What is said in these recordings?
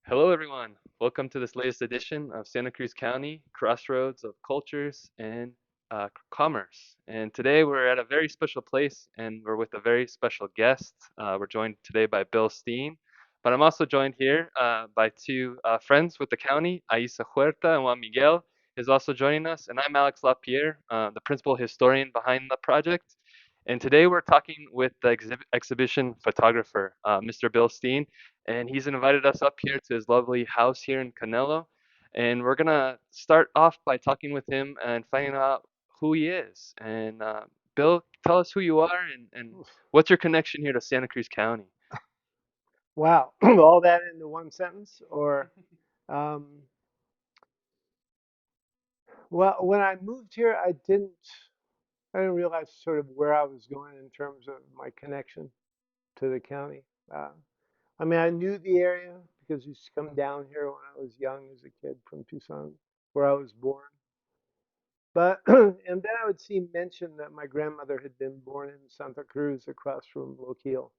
Hello, everyone. Welcome to this latest edition of Santa Cruz County, Crossroads of Cultures and Commerce. And today we're at a very special place and we're with a very special guest. We're joined today by Bill Steen, but I'm also joined here by two friends with the county, Aisa Huerta and Juan Miguel is also joining us. And I'm Alex Lapierre, the principal historian behind the project. And today we're talking with the exhibition photographer, Mr. Bill Steen, and he's invited us up here to his lovely house here in Canelo. And we're gonna start off by talking with him and finding out who he is. And Bill, tell us who you are and what's your connection here to Santa Cruz County? Wow, all that into one sentence? Or, um, well, when I moved here, I didn't realize sort of where I was going in terms of my connection to the county. Uh, I mean, I knew the area because I used to come down here when I was young as a kid from Tucson, where I was born. But, and then I would see mention that my grandmother had been born in Santa Cruz across from Loquillo.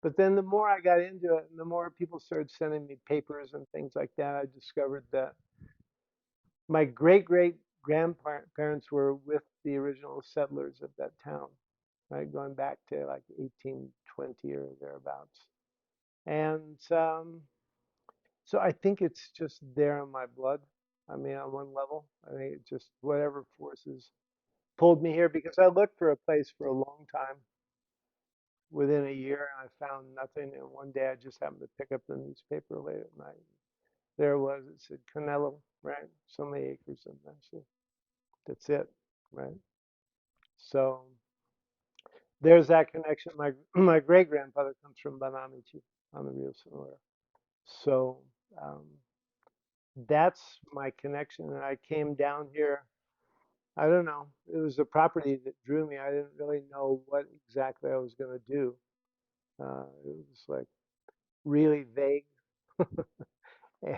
But then the more I got into it and the more people started sending me papers and things like that, I discovered that my great grandparents were with the original settlers of that town, right, going back to like 1820 or thereabouts. And so I think it's just there in my blood. I mean, on one level, I think it just whatever forces pulled me here because I looked for a place for a long time. Within a year, and I found nothing. And one day, I just happened to pick up the newspaper late at night. There it was. It said Canelo, right? So many acres, and that's it, right? So there's that connection. My great grandfather comes from Banamichi on the Rio Sonora. So um, that's my connection. And I came down here. I don't know. It was the property that drew me. I didn't really know what exactly I was going to do. It was like really vague.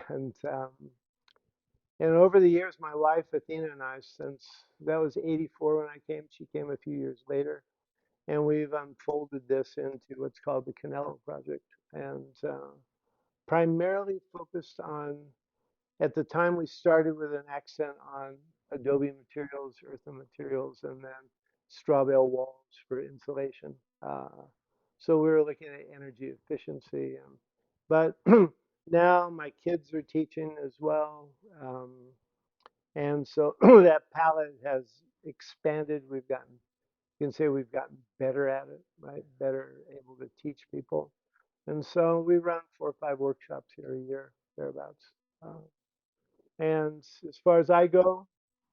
And over the years, my wife Athena and I, since that was '84 when I came, she came a few years later, and we've unfolded this into what's called the Canelo Project, and primarily focused on. At the time, we started with an accent on adobe materials, earthen materials, and then straw bale walls for insulation. So we were looking at energy efficiency, but now my kids are teaching as well, and so that palette has expanded. You can say we've gotten better at it, right? Better able to teach people. And so we run 4 or 5 workshops here a year, thereabouts. Uh, and as far as I go,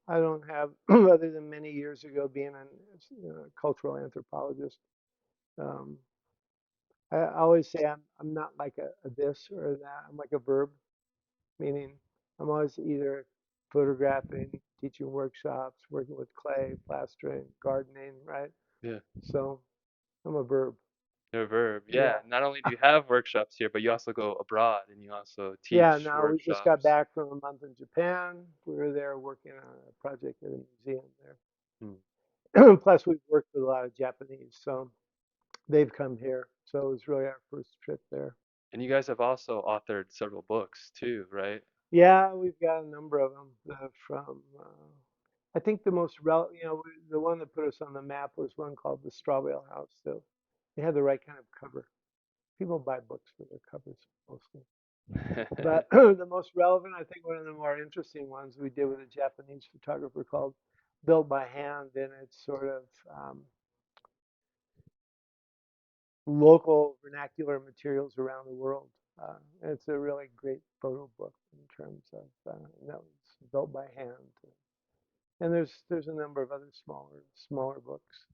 I don't have, other than many years ago being a cultural anthropologist, um, I always say I'm not like a this or a that. I'm like a verb, meaning I'm always either photographing, teaching workshops, working with clay, plastering, gardening, right? Yeah, So I'm a verb. your verb. Yeah, Yeah. not only do you have workshops here, but you also go abroad and you also Yeah, teach now we just got workshops. back from a month in Japan. We were there working on a project at a museum Hmm. there. Plus, we've worked with a lot of Japanese, so they've come here. So it was really our first trip there. And you guys have also authored several books too, right? Yeah, we've got a number of them from. I think the most the one that put us on the map was one called the Straw Bale House. So they had the right kind of cover. People buy books for their covers mostly. But the most relevant, I think one of the more interesting ones we did with a Japanese photographer called Built by Hand, and it's sort of local vernacular materials around the world. And it's a really great photo book in terms of that was built by hand. And there's a number of other smaller books.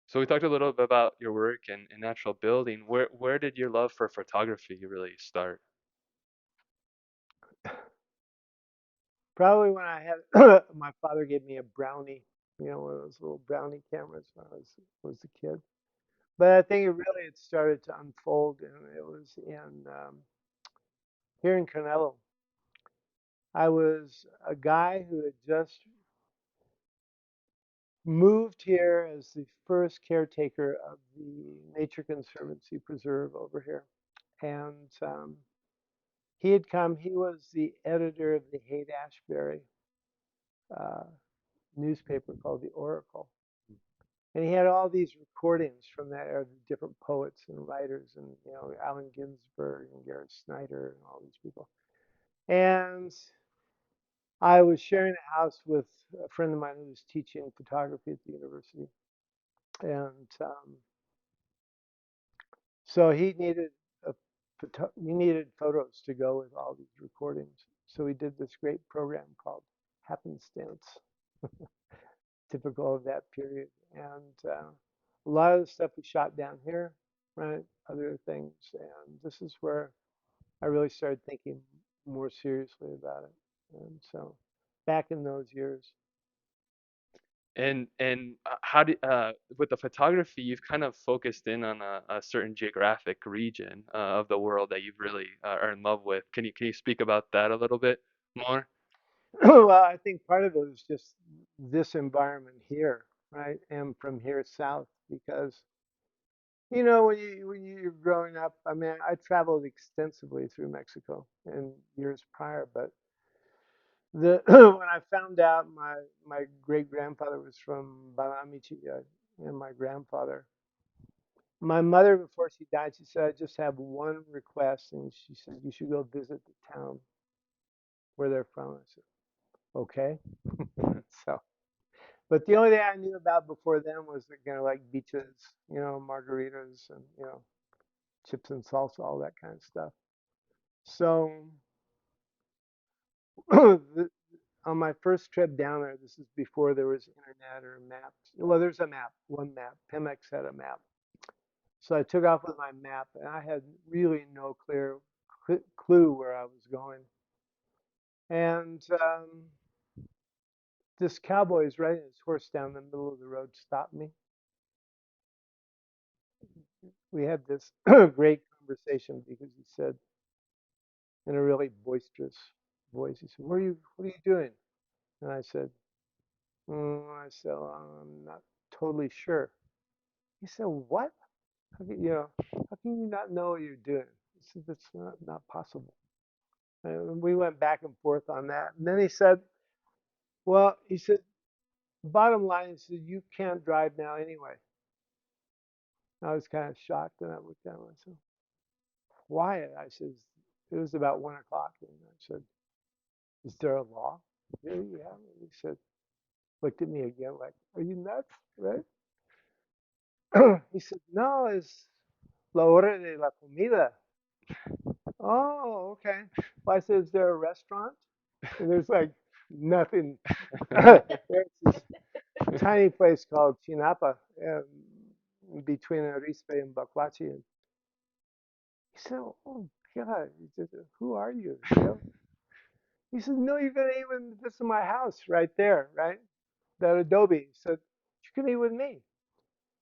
So we talked a little bit about your work in natural building. Where did your love for photography really start? Probably when I had my father gave me a brownie, one of those little brownie cameras when I was a kid. But I think it started to unfold, and it was in here in Canelo. I was a guy who had just moved here as the first caretaker of the Nature Conservancy preserve over here, and He had come. He was the editor of the Haight-Ashbury uh, newspaper called the Oracle, and he had all these recordings from that era, different poets and writers, and Allen Ginsberg and Garrett Snyder and all these people. And I was sharing a house with a friend of mine who was teaching photography at the university, and so he needed photos to go with all these recordings. So he did this great program called Happenstance, typical of that period. And a lot of the stuff we shot down here, right? Other things, and this is where I really started thinking more seriously about it. And so, back in those years, And how do with the photography, you've kind of focused in on a certain geographic region of the world that you've really are in love with. Can you speak about that a little bit more? well, I think part of it was just this environment here, right? And from here south, because when you're growing up, I mean, I traveled extensively through Mexico in years prior, but the when I found out my great grandfather was from Banamichi, and my grandfather, my mother before she died, she said, I just have one request, and she said you should go visit the town where they're from. I said, okay. So, but the only thing I knew about before then was like beaches, margaritas, and chips and salsa, all that kind of stuff. So the, on my first trip down there, this is before there was internet or maps. Well, there's a map, one map. Pemex had a map. So I took off with my map, and I had really no clear clue where I was going. And this cowboy is riding his horse down the middle of the road, stopped me. We had this great conversation because he said, in a really boisterous voice, he said, what are you doing? And I said, I'm not totally sure. He said, what? How can you not know what you're doing? I said, that's not possible. And we went back and forth on that. And then he said, well, he said, bottom line is that you can't drive now anyway. I was kind of shocked, and I looked at him and I said, why? I said, it was about 1 o'clock. And I said, is there a law? Yeah, yeah. And he said, looked at me again like, are you nuts? Right? He said, no, it's la hora de la comida. Oh, okay. Well, I said, is there a restaurant? And there's like nothing. There's this tiny place called Chinapa, between Arispe and Bacuachi. And he said, oh, God, he said, who are you? He said, no, you're going to eat with, this is my house right there, right? That adobe. He said, you can eat with me.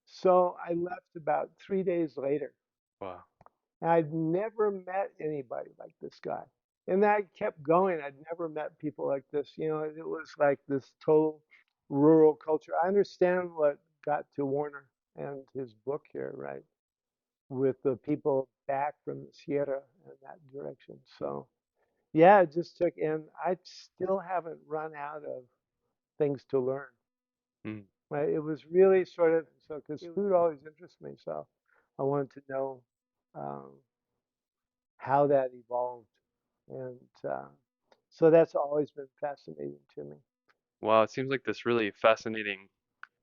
So I left about 3 days later. Wow. I'd never met anybody like this guy. And I kept going. I'd never met people like this. It was like this total rural culture. I understand what got to Warner and his book here, right? With the people back from the Sierra and that direction. So, yeah, it just took, and I still haven't run out of things to learn, Mm. right? It was really sort of, so, because food always interests me. So I wanted to know um, how that evolved. And so that's always been fascinating to me. Wow, it seems like this really fascinating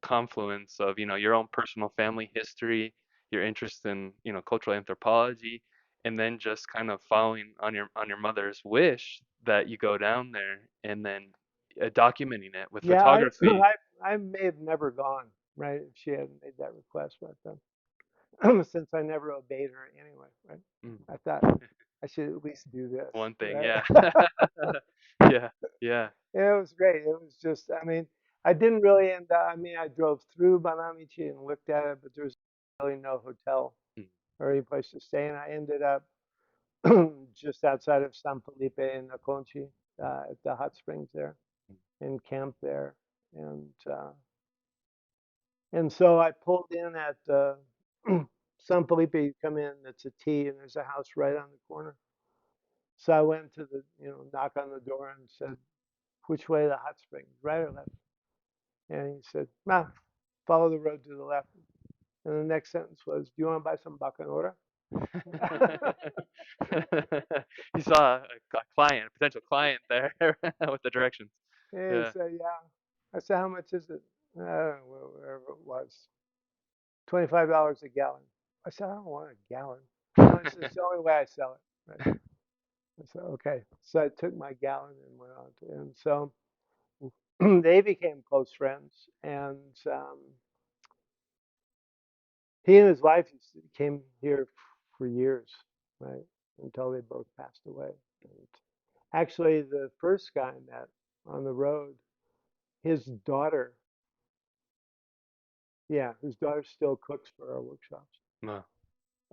confluence of, your own personal family history, your interest in, cultural anthropology, and then just kind of following on your mother's wish that you go down there and then documenting it with Yeah, photography. I may have never gone, right, if she hadn't made that request, but since I never obeyed her anyway, right? Mm. I thought I should at least do this, One thing, right? yeah. Yeah, yeah. Yeah, it was great. It was just, I mean, I didn't really end up, I mean, I drove through Banamichi and looked at it, but there was really no hotel Mm, or any place to stay, and I ended up just outside of San Felipe in Aconchi, at the hot springs there, mm, and camped there. And so I pulled in at San Felipe. You come in, it's a T, and there's a house right on the corner. So I went to the, knock on the door and said, which way to the hot springs, right or left? And he said, nah, follow the road to the left. And the next sentence was, do you want to buy some bacanora? You saw a client, a potential client there with the directions. And he Yeah. said, yeah. I said, how much is it? Whatever it was. $25 a gallon. I said, I don't want a gallon. No, he said, it's the only way I sell it. Right? I said, okay. So I took my gallon and went on to, and so they became close friends. And he and his wife came here for years, right, until they both passed away. And actually, the first guy I met on the road, his daughter, yeah, his daughter still cooks for our workshops. No,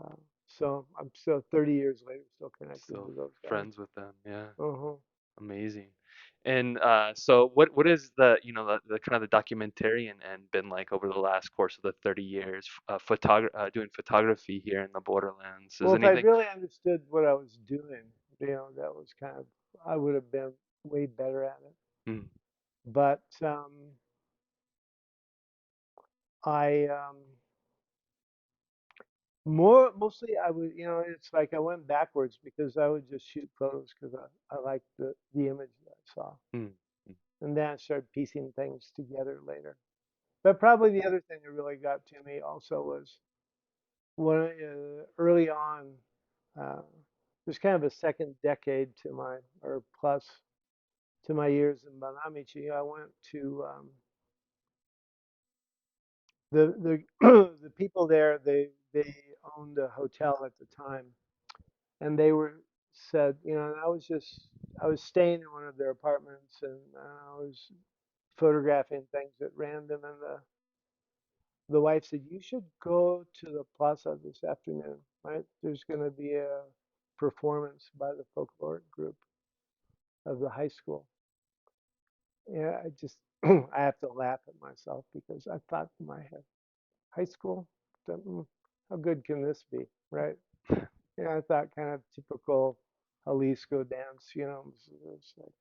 Uh, so I'm still 30 years later, still connected still to those guys. friends with them. Yeah. Uh-huh. Amazing. And so what is the the kind of the documentarian end been like over the last course of the 30 years doing photography here in the borderlands? Is Well, if I anything really understood what I was doing, that was kind of, I would have been way better at it. mm, But I mostly I would, it's like I went backwards because I would just shoot photos because I liked the image that I saw. mm, mm, And then I started piecing things together later. But probably the other thing that really got to me also was when early on, uh, there's kind of a second decade to my, or plus to my years in Banamichi. I went to the the people there. They owned a hotel at the time, and they were said, and I was staying in one of their apartments, and I was photographing things at random, and the wife said, you should go to the plaza this afternoon, right? There's going to be a performance by the folkloric group of the high school. Yeah, I just I have to laugh at myself because I thought in my head, high school, how good can this be, right? Yeah, I thought kind of typical Jalisco dance, it's like,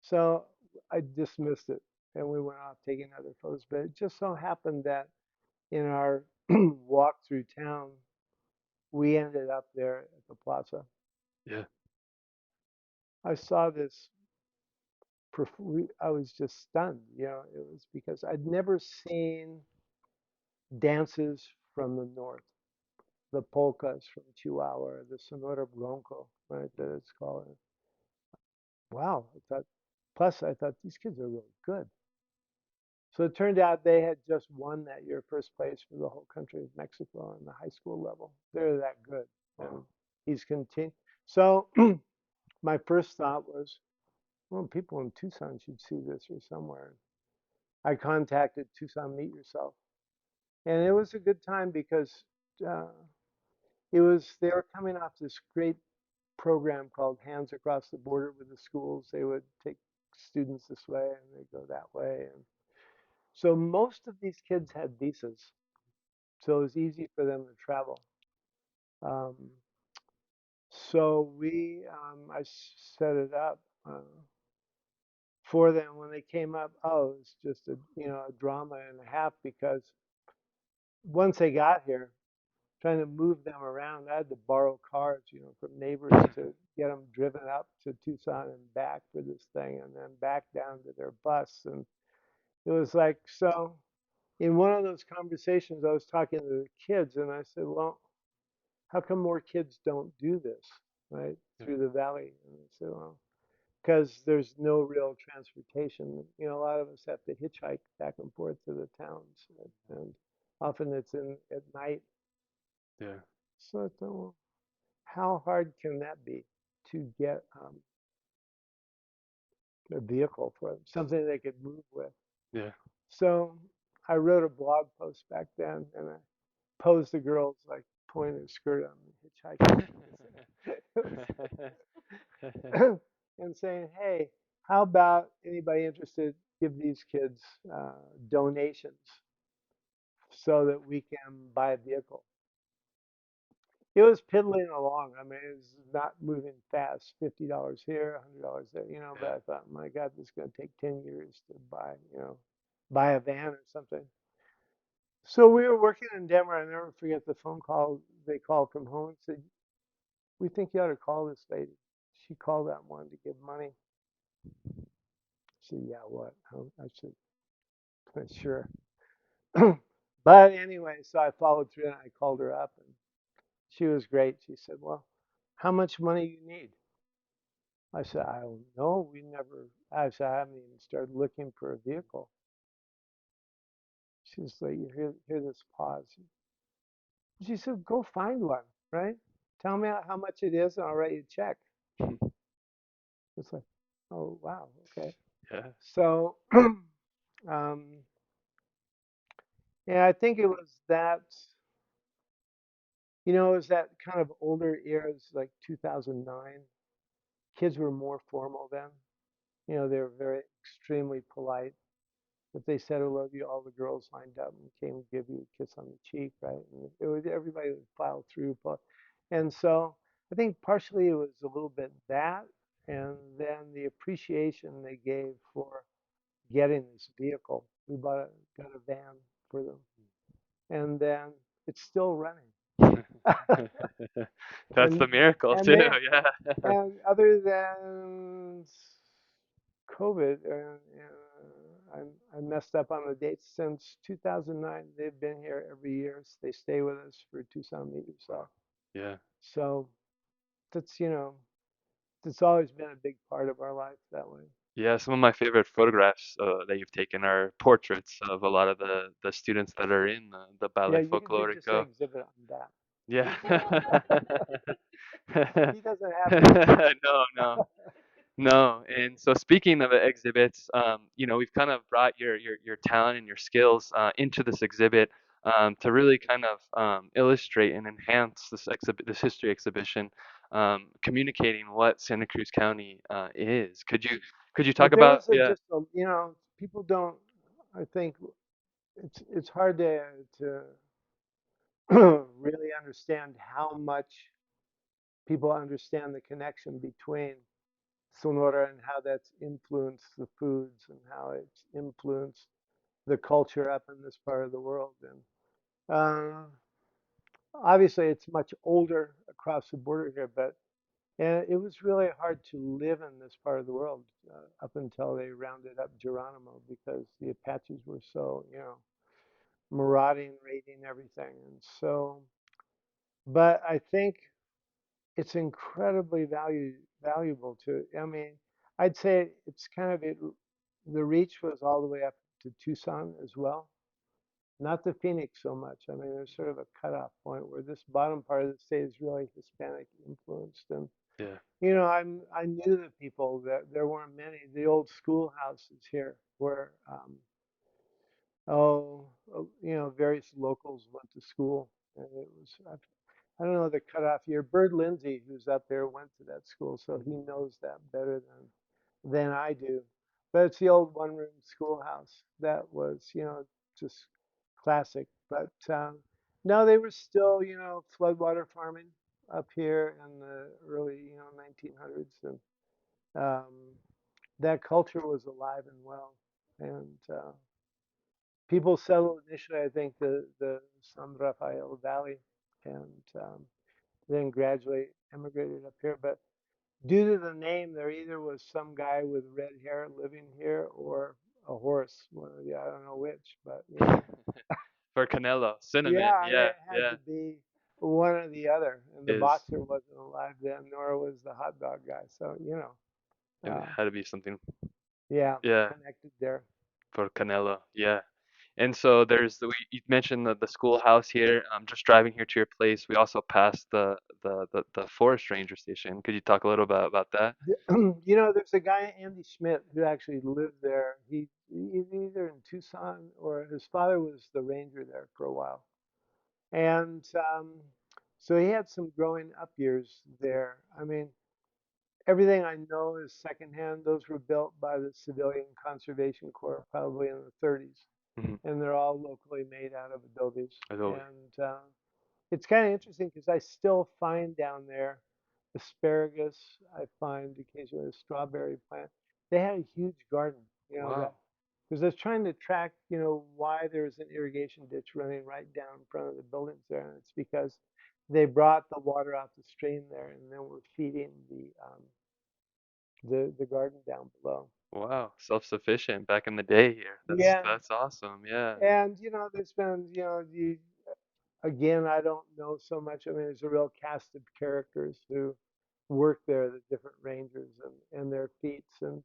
so I dismissed it, and we went off taking other photos. But it just so happened that in our walk through town, we ended up there at the plaza. yeah, I saw this. I was just stunned. It was because I'd never seen dances from the north, the polkas from Chihuahua, the Sonora Bronco, right? That it's called. Wow, I thought. Plus, I thought these kids are really good. So it turned out they had just won that year first place for the whole country of Mexico on the high school level. They're that good, and he's continued. So my first thought was, well, people in Tucson should see this or somewhere. I contacted Tucson Meet Yourself, and it was a good time because uh, they were coming off this great program called Hands Across the Border with the schools. They would take students this way and they go that way, and so most of these kids had visas, so it was easy for them to travel. Um, so I set it up for them when they came up. Oh, it was just a drama and a half because once they got here, trying to move them around, I had to borrow cars, from neighbors to get them driven up to Tucson and back for this thing, and then back down to their bus. And it was like, so in one of those conversations, I was talking to the kids, and I said, well, how come more kids don't do this, right, yeah, through the valley? And they said, well, because there's no real transportation. A lot of us have to hitchhike back and forth to the towns, and often it's in at night. yeah, So I thought, well, how hard can that be to get a vehicle for them, something they could move with? yeah. So I wrote a blog post back then, and I posed the girls like pulling their skirt on and hitchhiking. And saying, hey, how about anybody interested give these kids donations so that we can buy a vehicle? it was piddling along. I mean, it was not moving fast. $50 here, $100 there, but Yeah. I thought, my God, this is going to take 10 years to buy, buy a van or something. So we were working in Denver. I never forget the phone call. They called from home and said, "We think you ought to call this lady. She called that one to give money." I said, "Yeah, what?" I said, "Sure." But anyway, so I followed through and I called her up and she was great. She said, "Well, how much money you need?" I said, "I don't know. We never," I said, "I haven't even started looking for a vehicle." She's like, "You hear this pause." She said, "Go find one, right? Tell me how much it is and I'll write you a check." It's like, oh, wow, okay. Yeah. So, um, yeah, I think it was that, it was that kind of older eras, like 2009. Kids were more formal then. They were very extremely polite. If they said I love you, all the girls lined up and came and give you a kiss on the cheek, right? And it was everybody would file through, and so I think partially it was a little bit that, and then the appreciation they gave for getting this vehicle. We got a van for them, and then it's still running. That's and the miracle and too. they Yeah. and other than COVID, I messed up on the dates. Since 2009, they've been here every year. They stay with us for Tucson Meet Wow. Yourself. Yeah. So that's it's always been a big part of our life that way. Yeah, some of my favorite photographs that you've taken are portraits of a lot of the students that are in the Yeah, Ballet you could do just an Folklorico. exhibit on Yeah. that. He doesn't have many. No, no. No, and so speaking of exhibits, we've kind of brought your talent and your skills into this exhibit to really kind of illustrate and enhance this history exhibition, communicating what Santa Cruz County is. Could you talk But there about was just a, people don't. I think it's hard to really understand how much people understand the connection between Sonora and how that's influenced the foods and how it's influenced the culture up in this part of the world. And obviously, it's much older across the border here, but and it was really hard to live in this part of the world up until they rounded up Geronimo because the Apaches were so, marauding, raiding everything. And so, but I think it's incredibly valuable to, I mean, I'd say it's kind of the reach was all the way up to Tucson as well. Not the Phoenix so much. I mean, there's sort of a cutoff point where this bottom part of the state is really Hispanic influenced. And, yeah. I knew the people that there weren't many. The old schoolhouses here where, various locals went to school. And it was, I don't know the cutoff year. Bird Lindsay, who's up there, went to that school, so he knows that better than I do. But it's the old one-room schoolhouse that was, just classic. But no, they were still, floodwater farming up here in the early, 1900s, and um, that culture was alive and well. And people settled initially, I think, the San Rafael Valley, and then gradually immigrated up here. But due to the name, there either was some guy with red hair living here or a horse. I don't know which, but For Canelo, cinnamon. yeah, Yeah, it had yeah. to be one or the other. And the Is boxer wasn't alive then, nor was the hot dog guy. So, it uh, had to be something. yeah, Yeah, connected there. for Canelo. Yeah. And so you mentioned the schoolhouse here. Just driving here to your place, we also passed the forest ranger station. Could you talk a little bit about that? There's a guy, Andy Schmidt, who actually lived there. He's either in Tucson or his father was the ranger there for a while. And so he had some growing up years there. I mean, everything I know is secondhand. Those were built by the Civilian Conservation Corps probably in the 30s. Hmm. And they're all locally made out of adobes. Adobe. And it's kind of interesting because I still find down there asparagus. I find occasionally a strawberry plant. They had a huge garden, that Wow. because I was trying to track, why there's an irrigation ditch running right down in front of the buildings there, and it's because they brought the water out the stream there, and then we're feeding the garden down below. Wow. Self-sufficient back in the day here. That's Yeah, that's awesome. Yeah. and there's been, again, I don't know so much. I mean, there's a real cast of characters who work there, the different rangers and their feats. And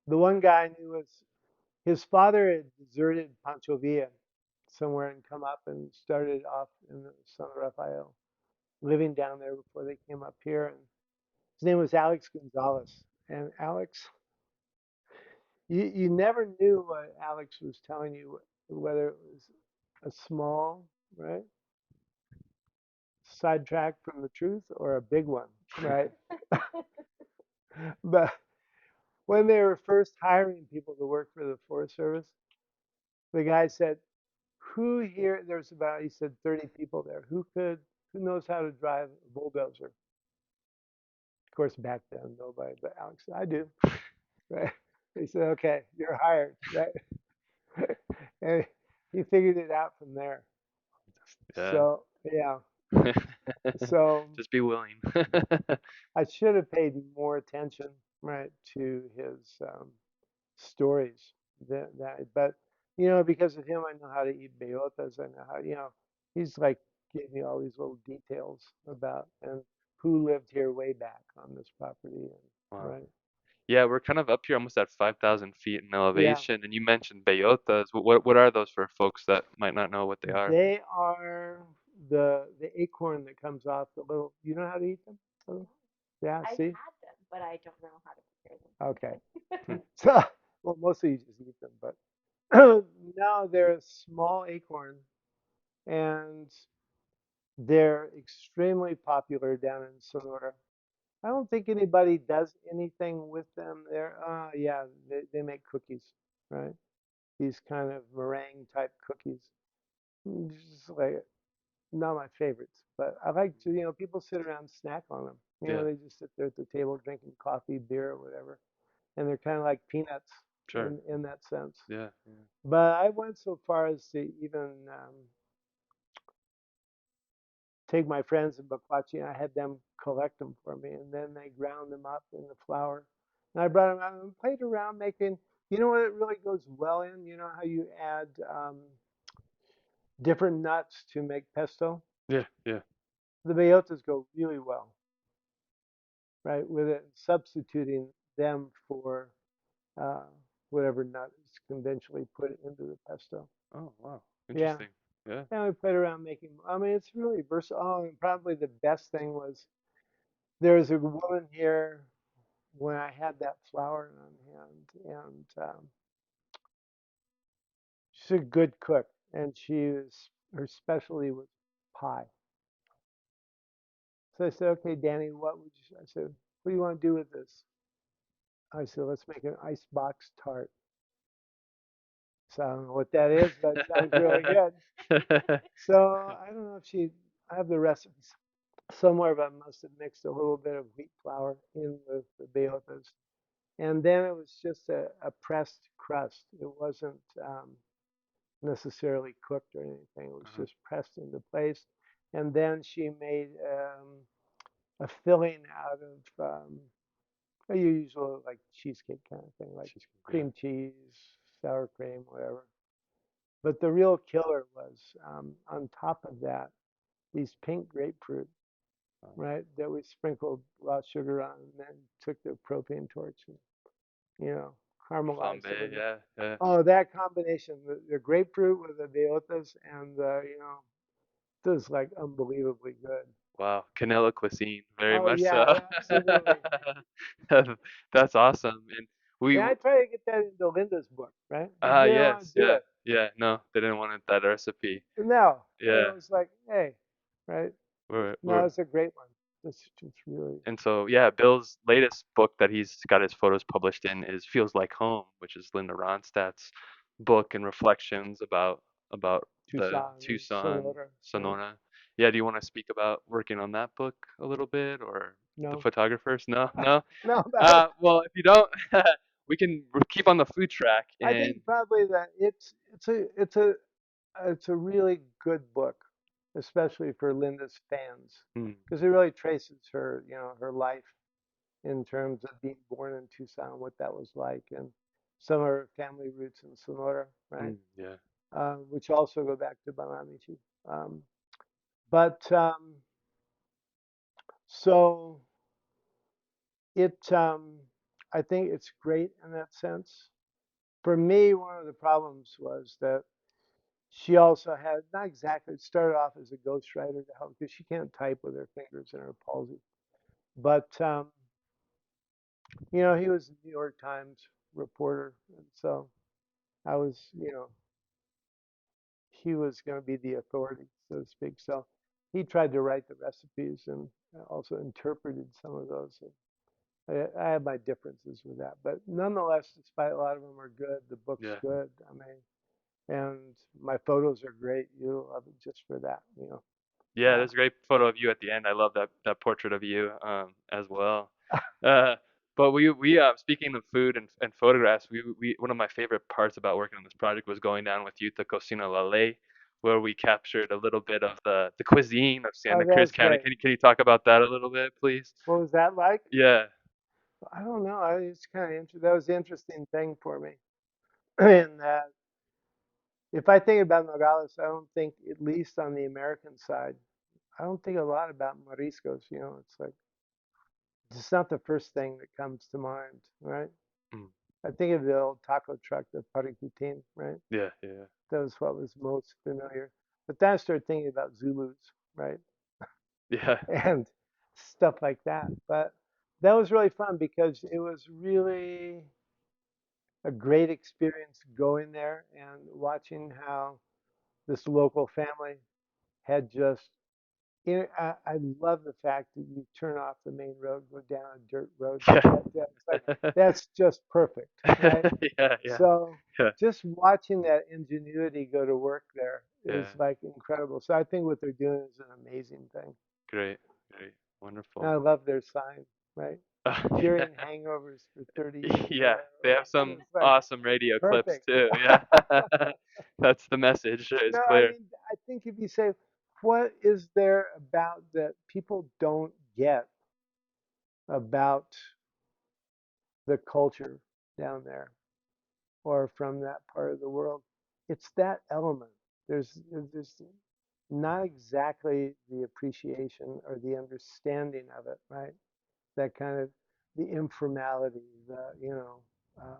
the one guy I knew was his father had deserted Pancho Villa somewhere and come up and started off in the San Rafael, living down there before they came up here. And his name was Alex Gonzalez. And Alex, you never knew what Alex was telling you, whether it was a small, right, sidetrack from the truth or a big one, right? But when they were first hiring people to work for the Forest Service, the guy said, "Who here?" There's about, he said, 30 people there. Who knows how to drive a bulldozer? Of course, back then nobody, but Alex said, "I do." Right? He said, "Okay, you're hired." Right? And he figured it out from there. Yeah. So yeah, so Just be willing. I should have paid more attention, right, to his stories but because of him I know how to eat bellotas. I know how, he's like gave me all these little details about and who lived here way back on this property and Wow. right. Yeah, we're kind of up here almost at 5,000 feet in Yeah, elevation, and you mentioned bellotas. What are those for folks that might not know what they are? they are the acorn that comes off the little, you know how to eat them. Yeah, see, okay. So well, mostly you just eat them, but now they're a small acorn and they're extremely popular down in Sonora. I don't think anybody does anything with them there. Yeah, they make cookies, right? These kind of meringue type cookies. Just like not my favorites, but I like to, people sit around and snack on them. Yeah, They just sit there at the table drinking coffee, beer, or whatever, and they're kind of like peanuts sure. in that sense. Yeah, yeah. But I went so far as to even take my friends in Bakwachī and I had them collect them for me, and then they ground them up in the flour. And I brought them out and played around making. You know what it really goes well in? You know how you add different nuts to make pesto? Yeah, yeah. The bellotas go really well, right? With it, substituting them for uh, whatever nut is conventionally put into the pesto. Oh, wow. Yeah. Interesting. Yeah. And we played around making. I mean, it's really versatile. Oh, and probably the best thing was there was a woman here when I had that flour on hand, and she's a good cook, and her specialty was pie. So I said, "Okay, Danny, what would you?" I said, "What do you want to do with this?" I said, "Let's make an ice box tart." So I don't know what that is, but it sounds really good. So I don't know if I have the recipes somewhere, but I must have mixed a little bit of wheat flour in with the bellotas. And then it was just a pressed crust. It wasn't necessarily cooked or anything. It was Uh-huh. just pressed into place. And then she made a filling out of a usual like cheesecake kind of thing, like She's yeah. cream cheese, sour cream, whatever. But the real killer was on top of that, these pink grapefruit, right, that we sprinkled raw sugar on and then took the propane torch and, you know, caramelized it Flambe, with it. yeah, yeah. Oh, that combination, the grapefruit with the bellotas and it was like unbelievably good. Wow. Canelo cuisine, very Oh much so. yeah, absolutely. That's awesome. And we Yeah, I try to get that into Linda's book, right? But ah you don't want yes, to do yeah. it. Yeah, no, they didn't want that recipe. No, and Yeah. it was like, hey, right? No, We're it's a great one. It's really And so, yeah, Bill's latest book that he's got his photos published in is Feels Like Home, which is Linda Ronstadt's book and reflections about the Tucson, Tucson, Sonora, right? Sonora. Yeah, do you want to speak about working on that book a little bit, or the No, photographers? No, no. no, that was. Well, if you don't, we can keep on the food track I and. think probably that it's a really good book, especially for Linda's fans, Mm, because it really traces her, her life in terms of being born in Tucson, what that was like, and some of her family roots in Sonora, right? yeah, Which also go back to Banamichi. Um, but so it, I think it's great in that sense. For me, one of the problems was that she also had, not exactly, it started off as a ghostwriter to help because she can't type with her fingers and her palsy. But he was a New York Times reporter, and so I was, he was going to be the authority, so to speak. So he tried to write the recipes and also interpreted some of those. I have my differences with that, but nonetheless, despite a lot of them are good, the book's yeah. good. I mean, and my photos are great. You'll love it just for that. Yeah, Uh, there's a great photo of you at the end. I love that portrait of you as well. Uh, but we speaking of food and photographs, we one of my favorite parts about working on this project was going down with you to Cocina La Ley, where we captured a little bit of the cuisine of oh, Santa Cruz that's County. great. Can you talk about that a little bit, please? What was that like? Yeah. I don't know. It's kind of that was an interesting thing for me. And if I think about Nogales, I don't think, at least on the American side, I don't think a lot about mariscos. It's like it's not the first thing that comes to mind, right? Mm, I think of the old taco truck, the paricutin, right? yeah, yeah, That was what was most familiar. But then I started thinking about Zulus, right? yeah, And stuff like that. But that was really fun because it was really a great experience going there and watching how this local family had just. I love the fact that you turn off the main road, go down a dirt road to yeah, get there. It's like that's just perfect, right? yeah, yeah, So yeah, just watching that ingenuity go to work there yeah. is like incredible. So I think what they're doing is an amazing thing. Great, great, And wonderful. I love their sign, right? Yeah. Curing hangovers for 30 years or Yeah, they whatever. have some It's like awesome radio clips perfect. too. Yeah. That's the message. It's No, I clear. mean, I think if you say, what is there about that people don't get about the culture down there or from that part of the world? It's that element. There's not exactly the appreciation or the understanding of it, right? That kind of the informality, uh,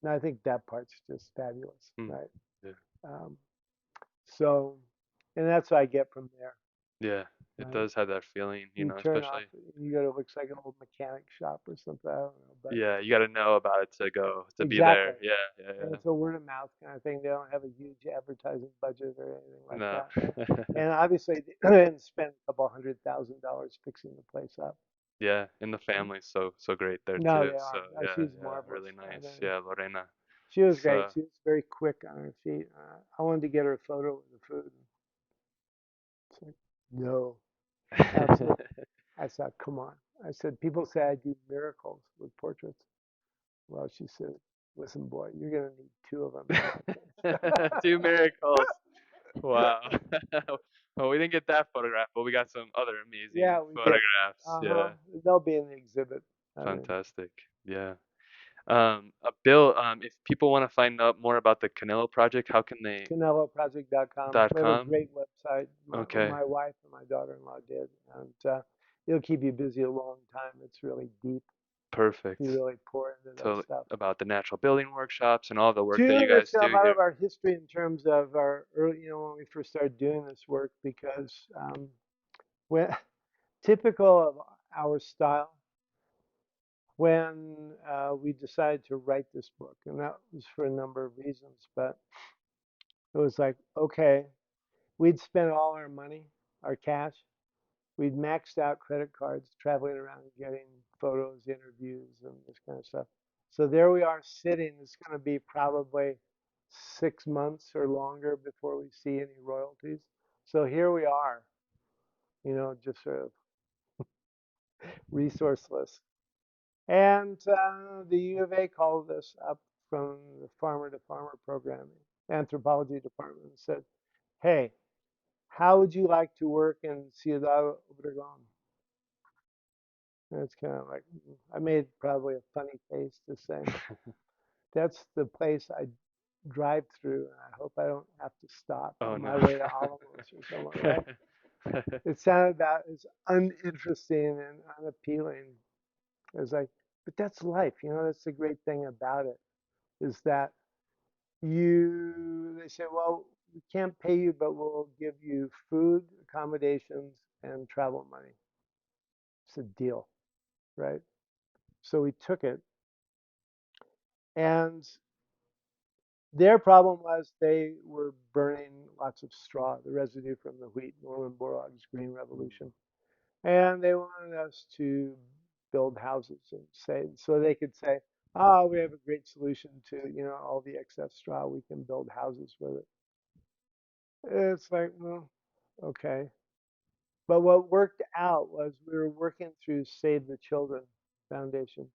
and I think that part's just fabulous, Mm, right? yeah. Um, so, and that's what I get from there, Yeah. It right? does have that feeling, You turn off, especially you go to looks like an old mechanic shop or something. I don't know, but yeah, you got to know about it to go to be exactly. there. Yeah, yeah, And yeah. it's a word of mouth kind of thing. They don't have a huge advertising budget or anything like No. that, right? And obviously, they didn't spend a couple $100,000 fixing the place up. Yeah, and the family's so great there No, too. they So are. yeah, She's yeah, marvelous. really I nice. mean, Yeah, Lorena. she was great. So She was very quick on her feet. I wanted to get her a photo of the food. It's like, no, absolutely. I said, come on. I said, people say I do miracles with portraits. Well, she said, listen, boy, you're going to need two of them in that case. two miracles. Wow. Well, we didn't get that photograph, but we got some other amazing Yeah, we did. photographs. Uh-huh. Yeah, They'll be in the exhibit. I mean, fantastic. Yeah. Bill, if people want to find out more about the Canelo project, how can they? CaneloProject.com. Dot We have a com. great website. Okay. My wife and my daughter-in-law did, and it'll keep you busy a long time. It's really deep if Perfect. you really pour into that So stuff. about the natural building workshops and all the work that Two, you it's guys got a do lot of here. our history in terms of our early, when we first started doing this work, because when typical of our style, when we decided to write this book, and that was for a number of reasons, but it was like, okay, we'd spent all our money, our cash. We'd maxed out credit cards, traveling around getting photos, interviews, and this kind of stuff. So there we are sitting. It's going to be probably 6 months or longer before we see any royalties. So here we are. just sort of resourceless. And the U of A called us up from the farmer to farmer programming, anthropology department, and said, "Hey, how would you like to work in Ciudad Obregón?" And it's kind of like, I made probably a funny face to say, "That's the place I drive through, and I hope I don't have to stop Oh on no. my way to Alamos or somewhere," right? It sounded about as uninteresting and unappealing as like, but that's life, that's the great thing about it, is that they say, well, we can't pay you, but we'll give you food, accommodations, and travel money. It's a deal, right? So we took it, and their problem was they were burning lots of straw, the residue from the wheat, Norman Borlaug's Green Revolution. And they wanted us to build houses and say, so they could say, oh, we have a great solution to, all the excess straw. We can build houses with it. It's like, well, okay. But what worked out was we were working through Save the Children Foundation.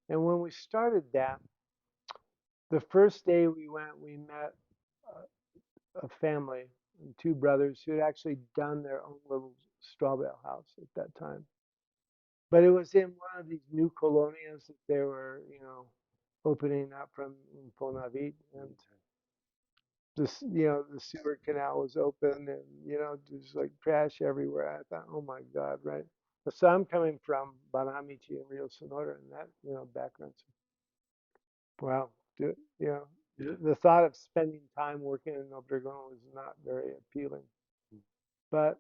And when we started that, the first day we went, we met a family, two brothers who had actually done their own little straw bale house at that time. But it was in one of these new colonias that they were, opening up from in Ponavit, and the sewer canal was open, and there's like trash everywhere. I thought, oh my God, right? So I'm coming from Banamichi and Rio Sonora, and that, background. Wow, Yeah. the thought of spending time working in Obregon was not very appealing. But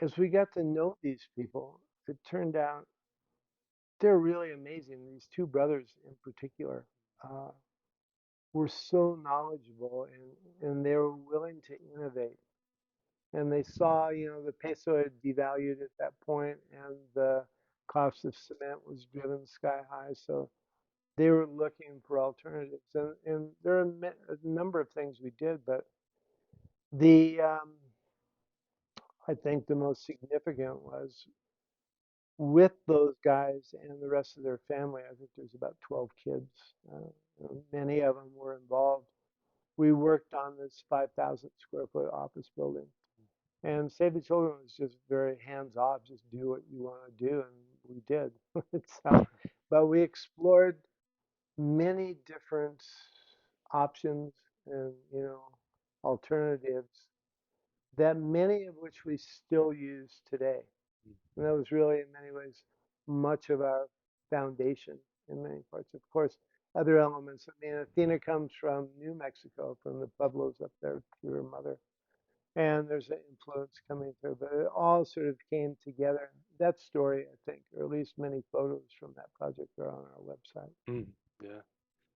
as we got to know these people, it turned out they're really amazing. These two brothers in particular uh, were so knowledgeable, and they were willing to innovate. And they saw, the peso had devalued at that point, and the cost of cement was driven sky high. So they were looking for alternatives. And there are a number of things we did, but the I think the most significant was with those guys and the rest of their family. I think there's about 12 kids. Many of them were involved. We worked on this 5,000 square foot office building. And Save the Children was just very hands off, just do what you want to do. And we did. So, but we explored many different options and, alternatives that many of which we still use today. And that was really, in many ways, much of our foundation in many parts. Of course, other elements. I mean, Athena comes from New Mexico, from the Pueblos up there through her mother. And there's an influence coming through, but it all sort of came together. That story, I think, or at least many photos from that project are on our website. Mm, yeah.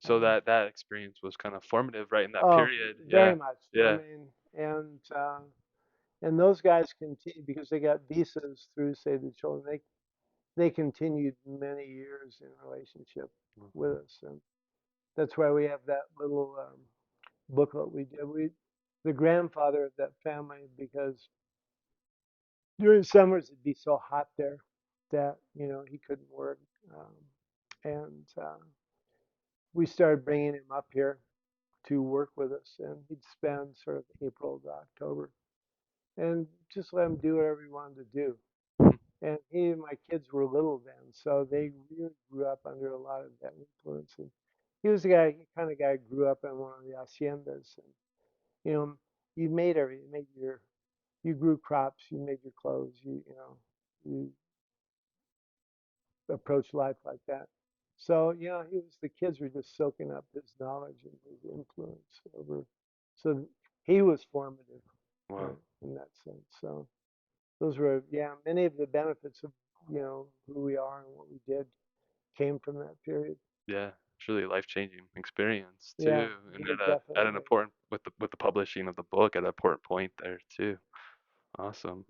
So Um, that experience was kind of formative, right, in that oh, period. very Yeah. much. I Yeah. mean, and those guys continue because they got visas through Save the Children. They continued many years in relationship Mm. with us, and that's why we have that little booklet we did. The grandfather of that family, because during summers it'd be so hot there that he couldn't work, and we started bringing him up here to work with us, and he'd spend sort of April to October, and just let him do whatever he wanted to do. And he and my kids were little then, so they really grew up under a lot of that influence. And he was the guy, kind of guy who grew up in one of the haciendas. And you know, you made everything. You grew crops, you made your clothes, you approached life like that. So the kids were just soaking up his knowledge and his influence over. So he was formative, Wow. right, in that sense. So those were, yeah, many of the benefits of who we are and what we did came from that period. Yeah. It's really life-changing experience Yeah, too, and at an definitely. important with the publishing of the book at an important point there too. Awesome.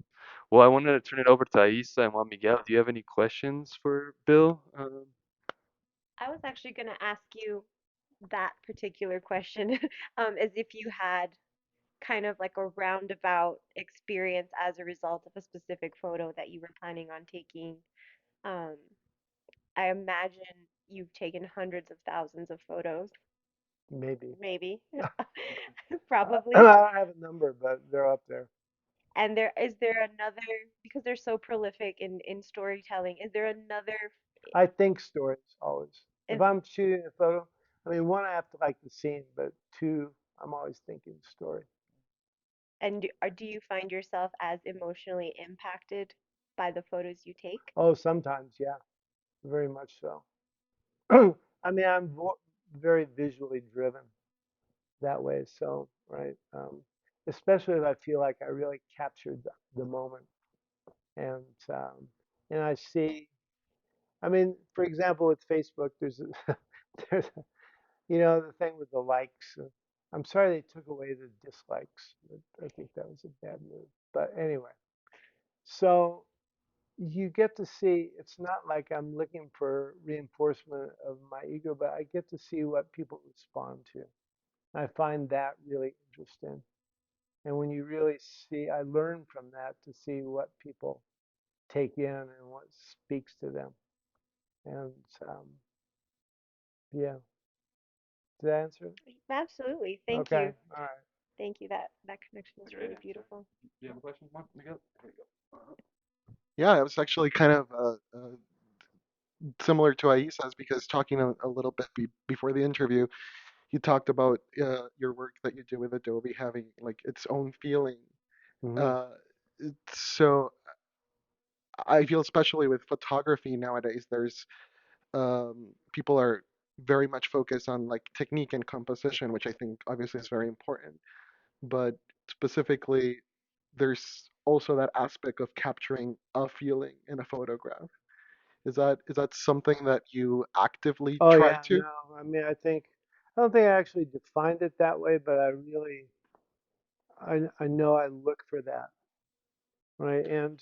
Well, I wanted to turn it over to Aisa and Juan Miguel. Do you have any questions for Bill? I was actually going to ask you that particular question, as if you had kind of like a roundabout experience as a result of a specific photo that you were planning on taking. Um, I imagine you've taken hundreds of thousands of photos, maybe. maybe, I probably. don't have a number, but they're up there. And there another, because they're so prolific in storytelling, is there another I think stories always. If is I'm shooting a photo, I mean, one, I have to like the scene, but two, I'm always thinking story. and do you find yourself as emotionally impacted by the photos you take? Oh, sometimes, yeah, very much so. I mean, very visually driven that way. So, right, especially if I feel like I really captured the moment, and um, and I see. I mean, for example, with Facebook, there's the thing with the likes. I'm sorry they took away the dislikes. I think that was a bad move. But anyway, so you get to see, it's not like I'm looking for reinforcement of my ego, but I get to see what people respond to. I find that really interesting. And when you really see, I learn from that to see what people take in and what speaks to them. And yeah, did I answer it? Absolutely. Thank Okay, you. all right. Thank you. That connection That's is a great really answer. beautiful. Do you have a question, Miguel? Here you go. Yeah, it was actually kind of similar to Aisa's because talking a little bit before the interview, you talked about your work that you do with Adobe having like its own feeling. Hmm. Uh, so I feel especially with photography nowadays, there's people are very much focused on like technique and composition, which I think obviously is very important. But specifically, there's also that aspect of capturing a feeling in a photograph. Is that something that you actively Oh try yeah, to? no, I mean, I don't think I actually defined it that way, but I know I look for that, right? And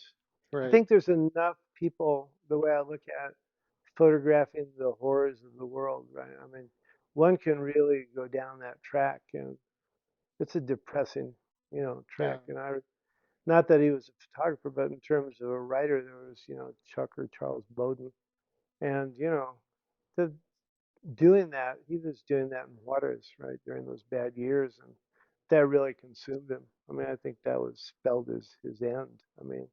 I Right. think there's enough people, the way I look at photographing the horrors of the world, right? I mean, one can really go down that track, and it's a depressing, Yeah. track. And not that he was a photographer, but in terms of a writer, there was, Chuck or Charles Bowden, and the doing that, he was doing that in Juarez, right, during those bad years, and that really consumed him. I mean, I think that was spelled as his end. I mean,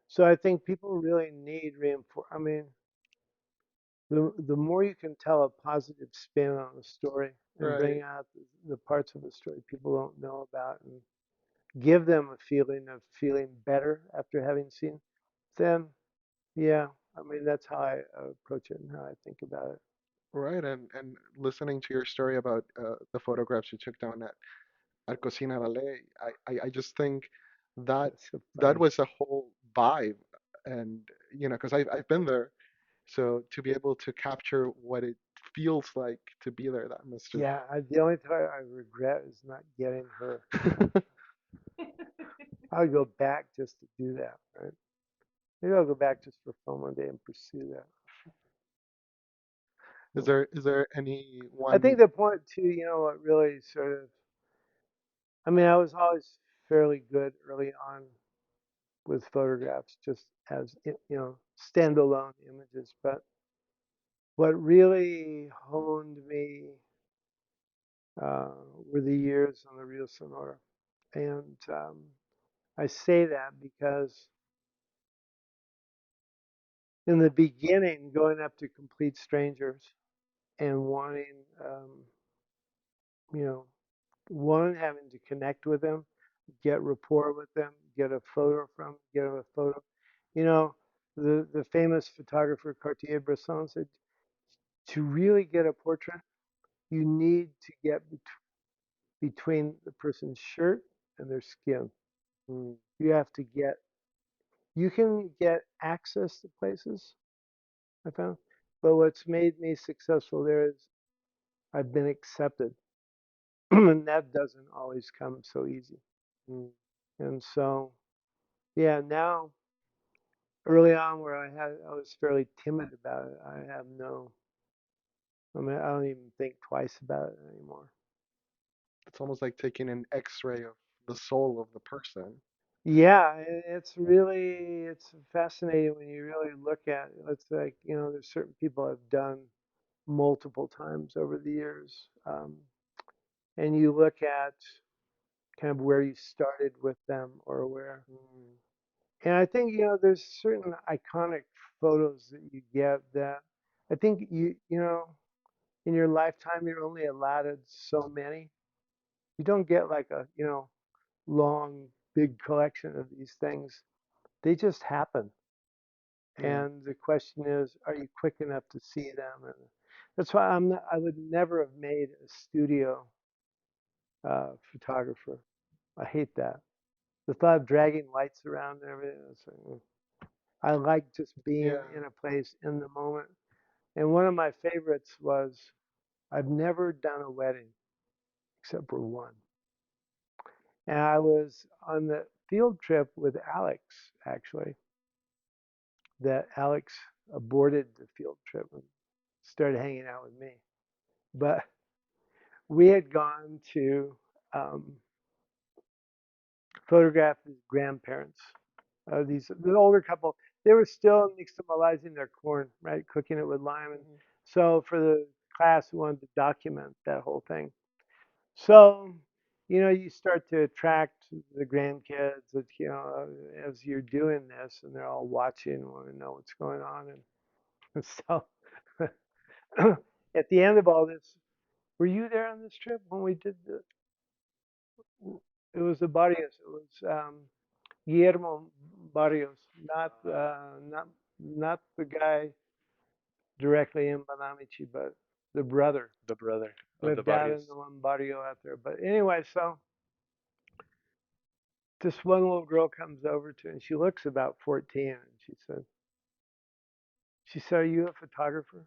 so I think people really need reinforce. I mean, the more you can tell a positive spin on a story and Right. bring out the parts of the story people don't know about, and give them a feeling of feeling better after having seen, then yeah, I mean, that's how I approach it and how I think about it. Right. And listening to your story about the photographs you took down at Cocina Valle, I just think that That's so that funny. was a whole vibe, and because I've been there, so to be able to capture what it feels like to be there, that must have. Yeah, the only part I regret is not getting her. I would go back just to do that, right? Maybe I'll go back just for fun one day and pursue that. Is Hmm. there any I think one? the point too, what really I mean, I was always fairly good early on with photographs, just as, standalone images. But what really honed me uh, were the years on the Rio Sonora. And I say that because in the beginning, going up to complete strangers and wanting, you know, one, having to connect with them, get rapport with them, get a photo from, get them a photo. You know, the famous photographer Cartier-Bresson said, to really get a portrait, you need to get between the person's shirt and their skin. Mm, You have to you can get access to places, I found, but what's made me successful there is I've been accepted. And that doesn't always come so easy. mm. And so, yeah, now early on where I was fairly timid about it, I mean, I don't even think twice about it anymore. It's almost like taking an X-ray of the soul of the person. Yeah, it's fascinating when you really look at it. It's like, there's certain people I've done multiple times over the years. And you look at kind of where you started with them or where. Mm, And I think, there's certain iconic photos that you get that I think in your lifetime, you're only allotted so many. You don't get like a, long, big collection of these things. They just happen. yeah, And the question is, are you quick enough to see them? And that's why I would never have made a studio photographer. I hate that. The thought of dragging lights around and everything. I like just being yeah. in a place in the moment. And one of my favorites was I've never done a wedding except for one. And I was on the field trip with Alex, actually, that Alex aborted the field trip and started hanging out with me. But we had gone to um, photograph his grandparents. The older couple, they were still nixtamalizing their corn, right, cooking it with lime, and Mhm. so for the class, we wanted to document that whole thing. So, you start to attract the grandkids, as you're doing this, and they're all watching and want to know what's going on, and so at the end of all this, were you there on this trip when we did the? It was the Barrios. It was Guillermo Barrios, not the guy directly in Banamichi, but the brother The brother of the lived out in Barrios. the one barrio out there. But anyway, so this one little girl comes over to, and she looks about 14, and she said, "Are you a photographer?"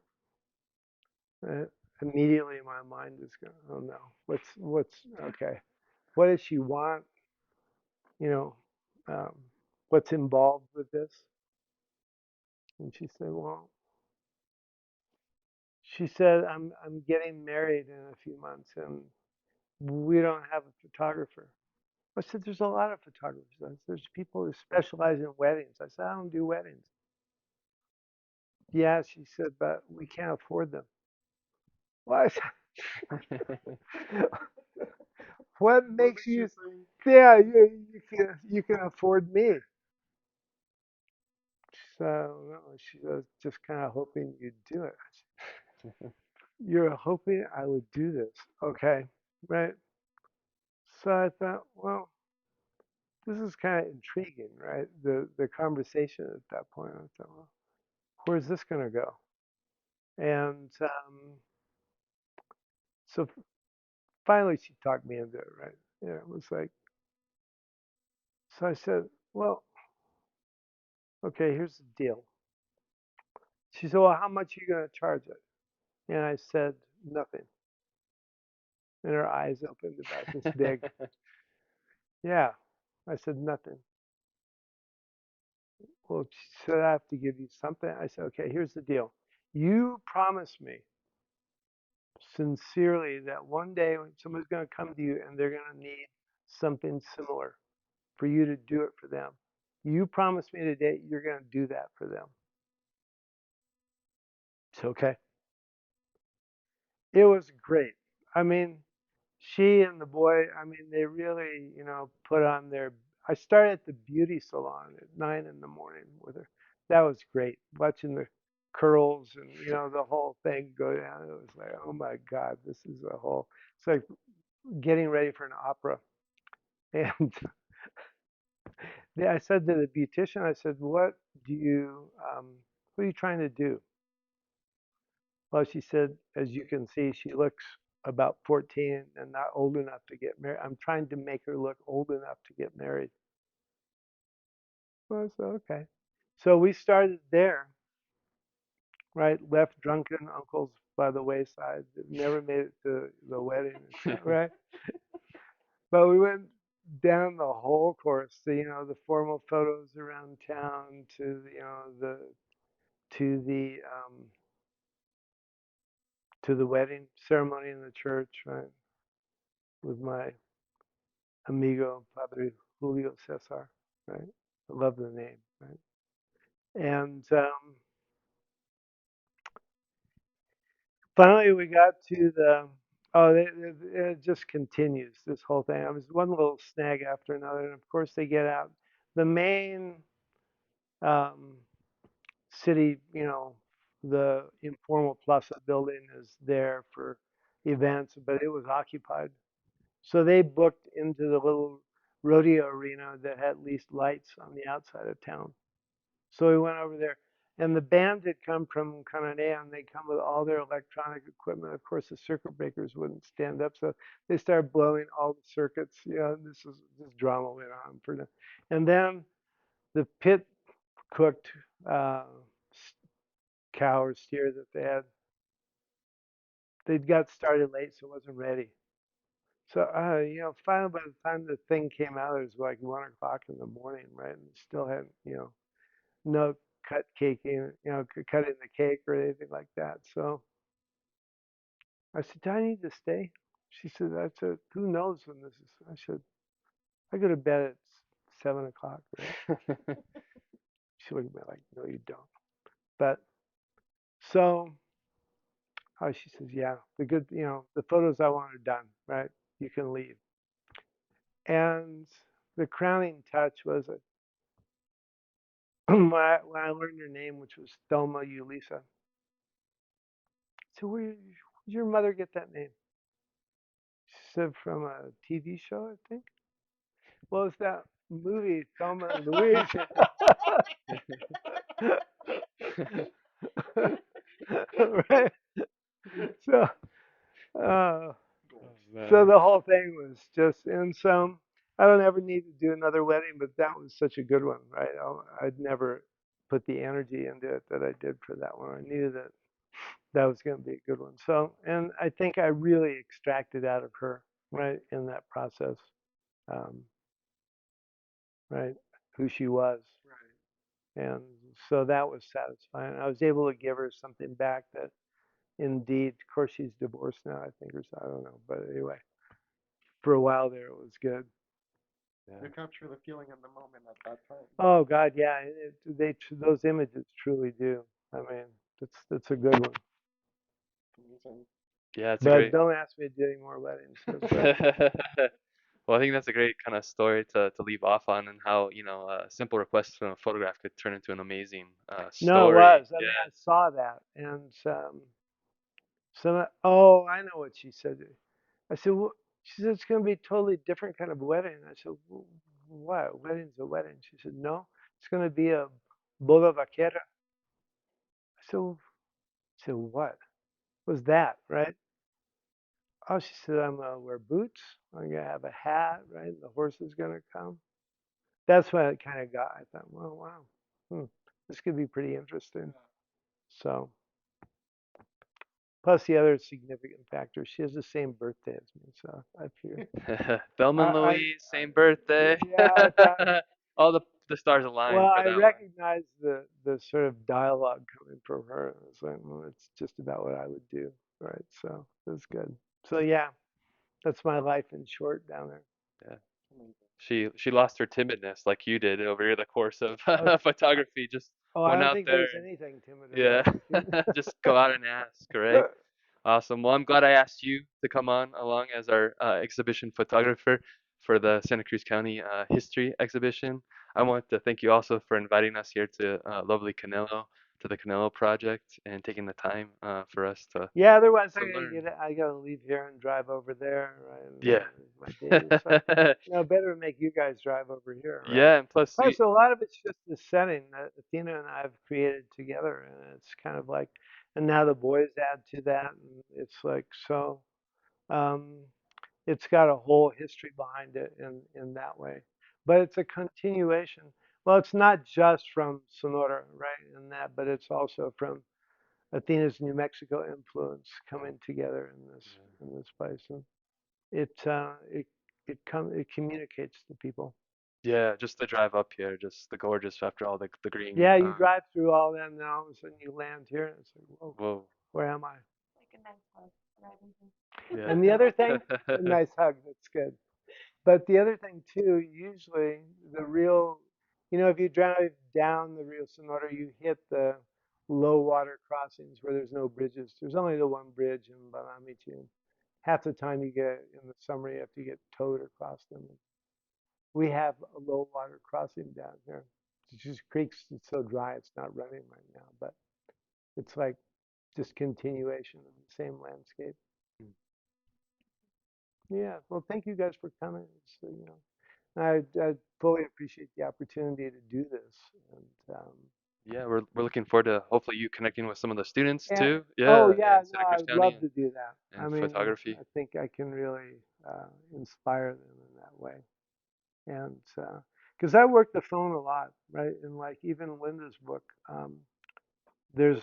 Uh, Immediately, my mind is going, "Oh no, okay? What does she want? You know, um, what's involved with this?" And she said, "Well," she said, I'm getting married in a few months, and we don't have a photographer." I said, "There's a lot of photographers. There's people who specialize in weddings." I said, "I don't do weddings." "Yeah," she said, "but we can't afford them." What? What What makes makes you you? think? Yeah, you can afford me. So no, she was just kind of hoping you'd do it. I said, "You're hoping I would do this, okay? Right?" So I thought, well, this is kind of intriguing, right? The conversation at that point. I thought, well, where's this going to go? And so finally, she talked me into it, right? Yeah, it was like, so I said, well, okay, here's the deal. She said, well, how much are you going to charge it? And I said, nothing. And her eyes opened about this big. Yeah. I said, nothing. Well, she said, I have to give you something. I said, okay, here's the deal. You promise me sincerely that one day when somebody's going to come to you and they're going to need something similar for you to do it for them. You promise me today you're going to do that for them. It's okay. It was great. I mean, she and the boy, I mean, they really, put on their. I started at the beauty salon at 9 in the morning with her. That was great. Watching the curls and the whole thing go down. It was like, oh my God, this is a whole. It's like getting ready for an opera. And I said to the beautician, I said, what are you trying to do? Well, she said, as you can see, she looks about 14 and not old enough to get married. I'm trying to make her look old enough to get married. Well, I said, okay. So we started there, right? Left drunken uncles by the wayside that never made it to the wedding, right? But we went down the whole course, the formal photos around town to, to the, to the wedding ceremony in the church, right? With my amigo Padre Julio Cesar, right? I love the name, right? And finally, we got to the. Oh, it just continues this whole thing. It was one little snag after another, and of course they get out. The main um, city, the informal plaza building is there for events, but it was occupied. So they booked into the little rodeo arena that had at least lights on the outside of town. So we went over there, and the band had come from Canada, and they come with all their electronic equipment. Of course, the circuit breakers wouldn't stand up, so they started blowing all the circuits. This drama went on for them. And then the pit cooked uh, cow or steer that they had, they got started late, so it wasn't ready. So, finally, by the time the thing came out, it was like 1 o'clock in the morning, right? And still hadn't, no cutting the cake or anything like that. So I said, do I need to stay? I said, who knows when this is? I said, I go to bed at 7 o'clock, right? She looked at me like, no, you don't. But so she says, yeah, the photos I want are done, right? You can leave. And the crowning touch was when I learned her name, which was Thelma Ulisa. So where did your mother get that name? She said from a TV show, I think. Well, it's that movie, Thelma and Louise. Right? So, uh, Oh so man. the whole thing was just, and so I don't ever need to do another wedding, but that was such a good one, right? I'd never put the energy into it that I did for that one. I knew that that was going to be a good one. So, and I think I really extracted out of her, right, in that process, um, right, who she was. And so that was satisfying. I was able to give her something back that indeed, of course, she's divorced now, I think, or so, I don't know. But anyway, for a while there, it was good. Yeah. You capture the feeling in the moment at that time. Oh, God, yeah. Those images truly do. I mean, that's a good one. Amazing. Yeah, it's a But great. don't ask me to do any more weddings. 'Cause, Well, I think that's a great kind of story to leave off on, and how, a simple request from a photograph could turn into an amazing no, it story. was. I mean, Yeah. I saw that. And oh, I know what she said. I said, well, she said, it's going to be a totally different kind of wedding. I said, well, what? Wedding's a wedding. She said, no, it's going to be a boda vaquera. I said, what was that, right? Oh, she said, I'm going to wear boots. I'm going to have a hat, right? The horse is going to come. That's when it kind of got, I thought, well, wow, this could be pretty interesting. So, plus the other significant factor, she has the same birthday as me. So I figured, Thelma and I Louise, same birthday. yeah, I thought, All the stars aligned well, for I that one. recognized the sort of dialogue coming from her. I was like, well, it's just about what I would do, right? So that's good. So yeah, that's my life in short down there. Yeah. She lost her timidness like you did over the course of Oh, photography. Just I went don't out think there there's and anything timid yeah, about it. just go out and ask, right? Awesome. Well, I'm glad I asked you to come on along as our exhibition photographer for the Santa Cruz County History exhibition. I want to thank you also for inviting us here to lovely Canelo, to the Canelo project, and taking the time for us Yeah, otherwise to learn. I gotta leave here and drive over there, right? And Yeah. my days. So, better to make you guys drive over here, right? Yeah, and plus, Plus, a lot of it's just the setting that Athena and I have created together, and it's kind of like, and now the boys add to that, and it's like so. Um, it's got a whole history behind it in that way, but it's a continuation. Well, it's not just from Sonora, right? In that, but it's also from Athena's New Mexico influence coming together in this place, and it it communicates to people. yeah, just the drive up here, just the gorgeous after all the green. Yeah, you drive through all that, and then all of a sudden you land here, and it's like, whoa, Whoa. where am I? Like a nice hug. Right. And the other Yeah. thing, a nice hug. That's good. But the other thing too, usually the real, if you drive down the Rio Sonora, you hit the low water crossings where there's no bridges. There's only the one bridge in Balamichi. Half the time you get in the summer, you have to get towed across them. We have a low water crossing down here. It's just creeks. It's so dry, it's not running right now, but it's like just continuation of the same landscape. Mm. Yeah. Well, thank you guys for coming. I fully appreciate the opportunity to do this. And Yeah, we're looking forward to hopefully you connecting with some of the students and too. oh Yeah, yeah, in no, Santa I Cruz would County love to do that. I and mean, photography. I think I can really inspire them in that way. And because I work the phone a lot, right? And like even Linda's book, there's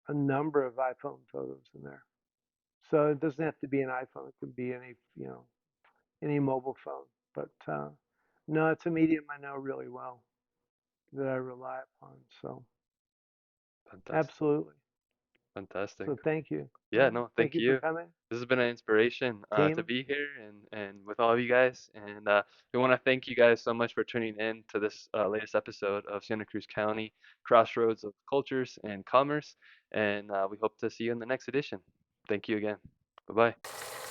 a number of iPhone photos in there. So it doesn't have to be an iPhone. It could be any mobile phone. But no, it's a medium I know really well that I rely upon. So Fantastic. absolutely. Fantastic. So thank you. Yeah, Yeah, no, thank thank you for you. coming, This has been an inspiration to team. be here and with all of you guys. And we want to thank you guys so much for tuning in to this latest episode of Santa Cruz County Crossroads of Cultures and Commerce. And we hope to see you in the next edition. Thank you again. Bye bye.